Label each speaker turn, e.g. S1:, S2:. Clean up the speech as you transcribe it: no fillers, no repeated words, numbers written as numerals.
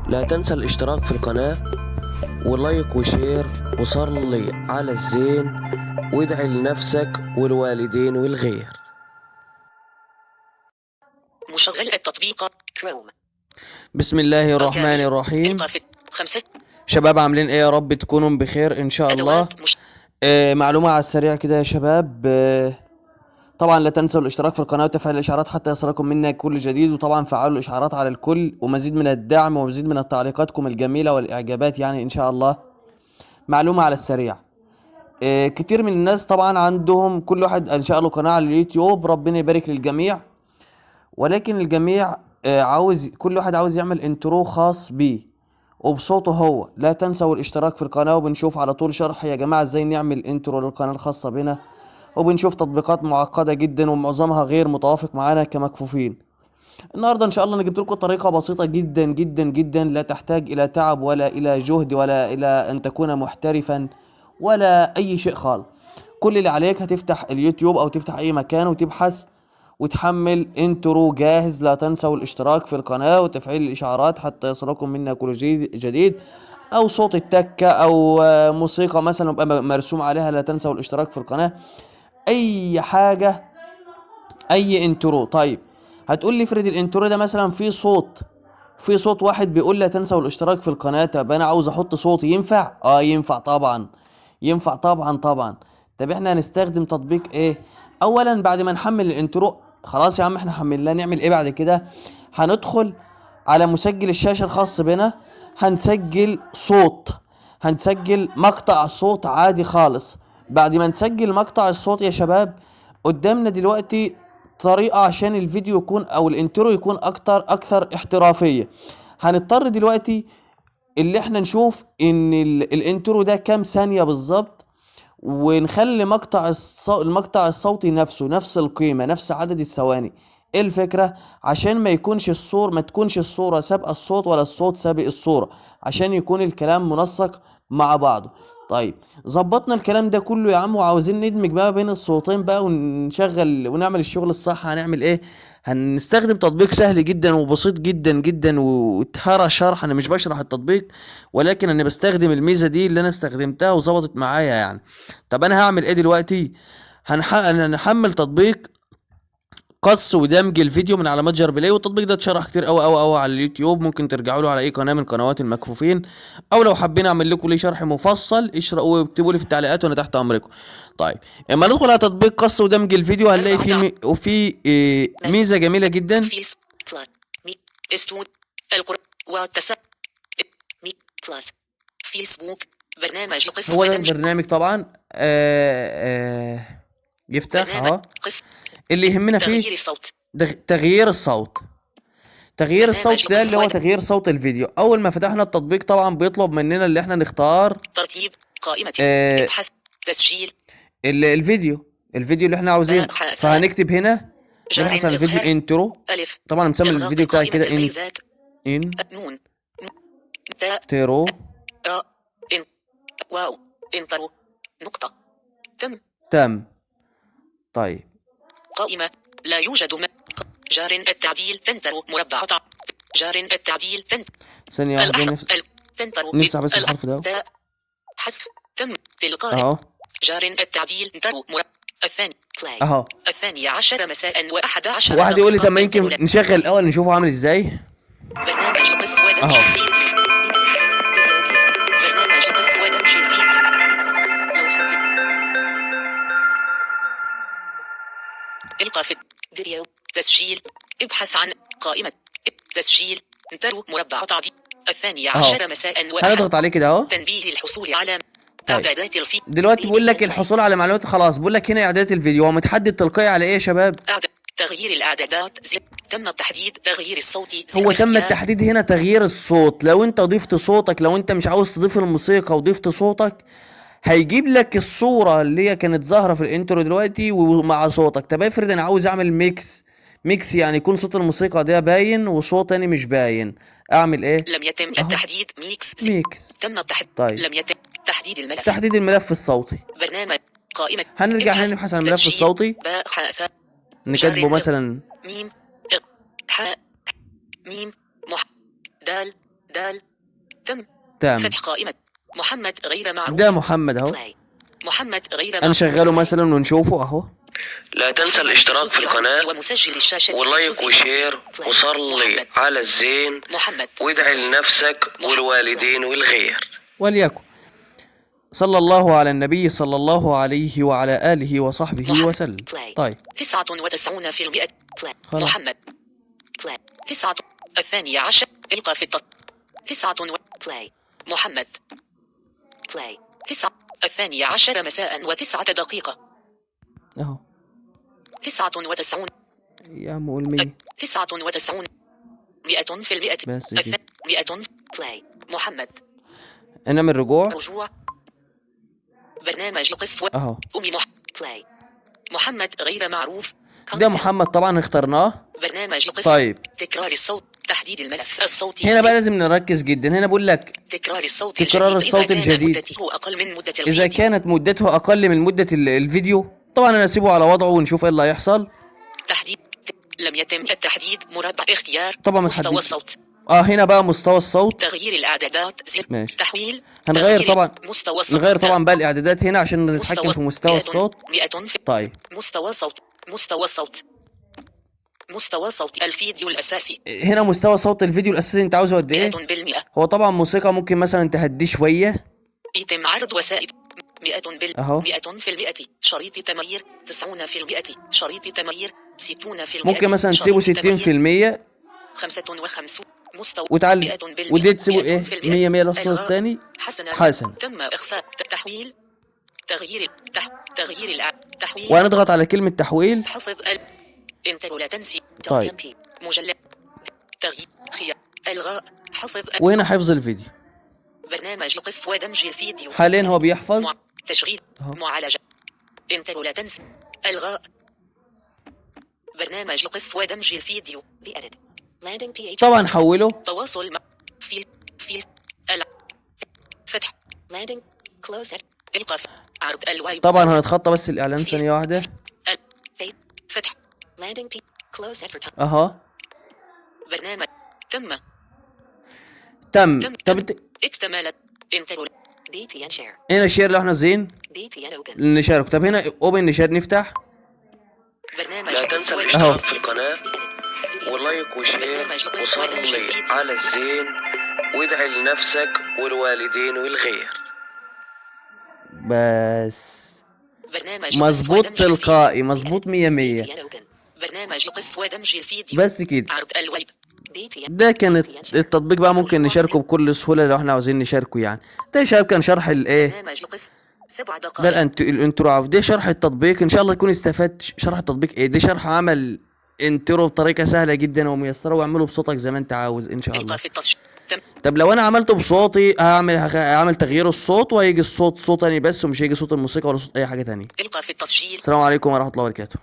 S1: لا تنسى الاشتراك في القناة ولايك وشير وصلي على الزين وادعي لنفسك والوالدين والغير.
S2: مشغل التطبيق كروم.
S3: بسم الله الرحمن الرحيم. شباب عاملين ايه؟ يا رب تكونوا بخير ان شاء الله. معلومة على السريع كده يا شباب. طبعا لا تنسوا الاشتراك في القناة وتفعيل الاشعارات حتى يصلكم منا كل جديد، وطبعا فعلوا الاشعارات على الكل ومزيد من الدعم ومزيد من تعليقاتكم الجميلة والاعجابات يعني ان شاء الله. معلومة على السريع. كتير من الناس طبعا عندهم كل واحد انشأ له قناة على اليوتيوب، ربنا يبارك للجميع، ولكن الجميع عاوز كل واحد عاوز يعمل انترو خاص بيه وبصوته هو. لا تنسوا الاشتراك في القناة، وبنشوف على طول شرح يا جماعة ازاي نعمل انترو للقناة الخاصة بنا، وبنشوف تطبيقات معقدة جدا ومعظمها غير متوافق معانا كمكفوفين. النهاردة ان شاء الله انا جبت لكم طريقة بسيطة جدا جدا جدا، لا تحتاج الى تعب ولا الى جهد ولا الى ان تكون محترفا ولا اي شيء خالص. كل اللي عليك هتفتح اليوتيوب او تفتح اي مكان وتبحث وتحمل انترو جاهز. لا تنسوا الاشتراك في القناة وتفعيل الاشعارات حتى يصلكم منا كل جديد، او صوت التكة او موسيقى مثلا يبقى مرسوم عليها. لا تنسوا الاشتراك في القناة. اي حاجة، اي انترو. طيب هتقول لي افرض الانترو ده مثلا في صوت واحد بيقول لا تنسوا الاشتراك في القناة، طب انا عاوز احط صوتي، ينفع؟ ينفع طبعا، ينفع طبعا. طب احنا هنستخدم تطبيق ايه؟ اولا بعد ما نحمل الانترو خلاص يا عم احنا حملناه، نعمل ايه بعد كده؟ هندخل على مسجل الشاشة الخاص بنا، هنسجل مقطع صوت عادي خالص. بعد ما نسجل مقطع الصوت يا شباب، قدامنا دلوقتي طريقة عشان الفيديو يكون او الانترو يكون اكثر احترافية. هنضطر دلوقتي اللي احنا نشوف ان الانترو ده كام ثانية بالظبط، ونخلي المقطع الصوتي نفس القيمة، نفس عدد الثواني. ايه الفكرة؟ عشان ما تكونش الصورة سابقة الصوت ولا الصوت سابق الصورة، عشان يكون الكلام منسق مع بعضه. طيب ظبطنا الكلام ده كله يا عم، وعاوزين ندمج بقى بين الصوتين بقى ونشغل ونعمل الشغل الصح. هنعمل ايه؟ هنستخدم تطبيق سهل جدا وبسيط جدا جدا واتهرى شرح. انا مش بشرح التطبيق، ولكن انا بستخدم الميزة دي اللي انا استخدمتها وظبطت معايا يعني. طب انا هعمل ايه دلوقتي؟ هنحمل تطبيق قص ودمج الفيديو من على متجر بلاي، والتطبيق ده اتشرح كتير قوي على اليوتيوب، ممكن ترجعوا له على اي قناه من قنوات المكفوفين، او لو حابين اعمل لكم ليه شرح مفصل اشرحوا واكتبوا لي في التعليقات وانا تحت امركم. طيب اما ندخل على تطبيق قص ودمج الفيديو هنلاقي فيه ميزه جميله جدا.
S2: فيسبوك برنامج قص
S3: هو ده البرنامج طبعا. يفتح اهو. اللي يهمنا فيه تغيير الصوت. تغيير الصوت ده اللي هو تغيير صوت الفيديو. اول ما فتحنا التطبيق طبعا بيطلب مننا اللي احنا نختار
S2: ترتيب قائمة ابحث تسجيل
S3: الفيديو اللي احنا عاوزينه. فهنكتب هنا نبحث عن الفيديو انترو. طبعا مسمي الفيديو بتاعي كده ان ترو
S2: واو انترو نقطة
S3: تم. طيب
S2: قائمة لا يوجد جار التعديل تنترو مربع جار التعديل
S3: ثانية واحدة نمسح بس الحرف ده.
S2: حذف تم تلقائي
S3: اهو.
S2: جار التعديل تنترو مربع الثاني
S3: اهو
S2: 12 مساء و11.
S3: واحد يقول لي طب ما يمكن نشغل الاول نشوفه عامل ازاي.
S2: برنامج قص ودمج
S3: اهو.
S2: برنامج قص ودمج الفيديو لوحة القاف فيديو تسجيل ابحث عن قائمة تسجيل انترو مربع تعديل 12 مساء
S3: هنضغط عليه كده اهو.
S2: تنبيه الحصول على
S3: اعدادات الفيديو. دلوقتي بيقول لك الحصول على معلومات خلاص. بيقول لك هنا اعدادات الفيديو، هو متحدد تلقائي على ايه يا شباب؟
S2: تغيير الاعدادات تم التحديد تغيير الصوت.
S3: هو تم التحديد هنا تغيير الصوت. لو انت ضفت صوتك، لو انت مش عاوز تضيف الموسيقى وضفت صوتك، هيجيب لك الصورة اللي هي كانت ظاهرة في الانترو دلوقتي ومع صوتك. طب افرض انا عاوز اعمل ميكس يعني يكون صوت الموسيقى ده باين وصوت تاني مش باين، اعمل ايه؟
S2: لم يتم التحديد.
S3: ميكس
S2: تم التحديد.
S3: طيب
S2: لم يتم تحديد
S3: الملف الصوتي.
S2: برنامج قائمة
S3: هنرجع هنا نبحث عن الملف الصوتي، نكتبه مثلا
S2: ميم ميم دال دال. تم.
S3: تم.
S2: فتح قائمة محمد غير معروف.
S3: ده محمد اهو.
S2: محمد غير معروف.
S3: هنشغله مثلا ونشوفه اهو.
S1: لا تنسى الاشتراك في القناة
S2: ومسجل الشاشة
S1: ولايك وشير وصلي على الزين
S2: محمد.
S1: وادعي لنفسك والوالدين والغير.
S3: وليكن صلى الله على النبي صلى الله عليه وعلى آله وصحبه وسلم. طيب
S2: 99%.
S3: خلاص.
S2: محمد 12. القى في 9 محمد 12 مساء و9 دقيقة.
S3: اهو
S2: 99.
S3: يا عم قول 100.
S2: 99 100%.
S3: بس كده.
S2: 100 محمد.
S3: نعمل رجوع.
S2: رجوع برنامج قصة
S3: اهو
S2: محمد غير معروف.
S3: ده محمد طبعا اخترناه.
S2: برنامج قصة.
S3: طيب
S2: تكرار الصوت. تحديد الملف الصوتي.
S3: هنا بقى لازم نركز جدا. هنا بقول لك
S2: تكرار الصوت
S3: تكرار الصوت الجديد
S2: أقل من مدة
S3: إذا
S2: الفيديو.
S3: كانت مدته أقل من مدة الفيديو طبعا أنا أسيبه على وضعه ونشوف إيه اللي هيحصل.
S2: تحديد. لم يتم التحديد. مربع اختيار.
S3: طبعا ما
S2: مستوى
S3: تحددش.
S2: الصوت.
S3: هنا بقى مستوى الصوت.
S2: تغيير الإعدادات. زر
S3: ماشي.
S2: تحويل.
S3: هنغير
S2: تغيير
S3: طبعا
S2: مستوى الصوت.
S3: نغير طبعا بقى الإعدادات هنا عشان نتحكم في مستوى الصوت.
S2: 100.
S3: طيب
S2: مستوى صوت. مستوى صوت. مستوى صوت الفيديو الأساسي.
S3: هنا مستوى صوت الفيديو الأساسي أنت عاوزه قد إيه؟
S2: 100%.
S3: هو طبعا موسيقى ممكن مثلا تهديه شوية.
S2: يتم عرض وسائل. 100
S3: أهو.
S2: 100%. شريط تمرير 90%. شريط تمرير 60%.
S3: ممكن مثلا تسيبه 60%
S2: 55. مستوى
S3: وتعلي
S2: 100%.
S3: ودي تسيبه إيه 100 للصوت
S2: إلغاء.
S3: التاني.
S2: حسنا.
S3: حسن.
S2: تم إخفاء تحويل. تغيير تحويل.
S3: وهنضغط على كلمة تحويل.
S2: حفظ انتر لا تنسي.
S3: طيب.
S2: مجلد. تغيير خيار. الغاء. حفظ
S3: وهنا حفظ الفيديو.
S2: برنامج قص ودمج الفيديو.
S3: حاليا هو بيحفظ.
S2: تشغيل.
S3: أهو.
S2: معالجة. انتر لا تنسي. الغاء. برنامج قص ودمج الفيديو.
S3: طبعا حوله.
S2: تواصل مع في فتح. القاف. عرض الواي.
S3: طبعا هنتخطى بس الإعلان ثانية واحدة.
S2: فتح.
S3: اهو
S2: برنامج
S3: تم. طب انت
S2: اكتملت. انتر
S3: هنا الشير اللي احنا عايزين نشارك. طب هنا اوبن نشار نفتح.
S2: برنامج
S1: لا تنسى
S2: قص
S1: الاشتراك في القناة ولايك وشير وصلي على الزين وادعي لنفسك والوالدين والغير.
S3: بس
S2: برنامج
S3: مظبوط
S2: قص ودمج
S3: تلقائي مظبوط 100.
S2: برنامج قص ودمج الفيديو.
S3: بس كده.
S2: عرض الويب.
S3: ده كانت التطبيق بقى ممكن نشاركه بكل سهولة لو احنا عاوزين نشاركه يعني. ده يا شباب كان شرح الايه.
S2: برنامج قص 7
S3: ده
S2: دقائق.
S3: الانترو عارف. ده شرح التطبيق ان شاء الله تكون استفدت. شرح التطبيق ايه ده شرح عمل انترو بطريقة سهلة جدا وميسرة واعمله بصوتك زي ما انت عاوز ان شاء الله.
S2: القاف التصوير. تم.
S3: طب لو انا عملته بصوتي هعمل تغيير الصوت وهيجي الصوت صوت تاني بس ومش هيجي صوت الموسيقى ولا صوت اي حاجة تانية.
S2: القاف التسجيل.
S3: السلام عليكم ورحمة الله وبركاته.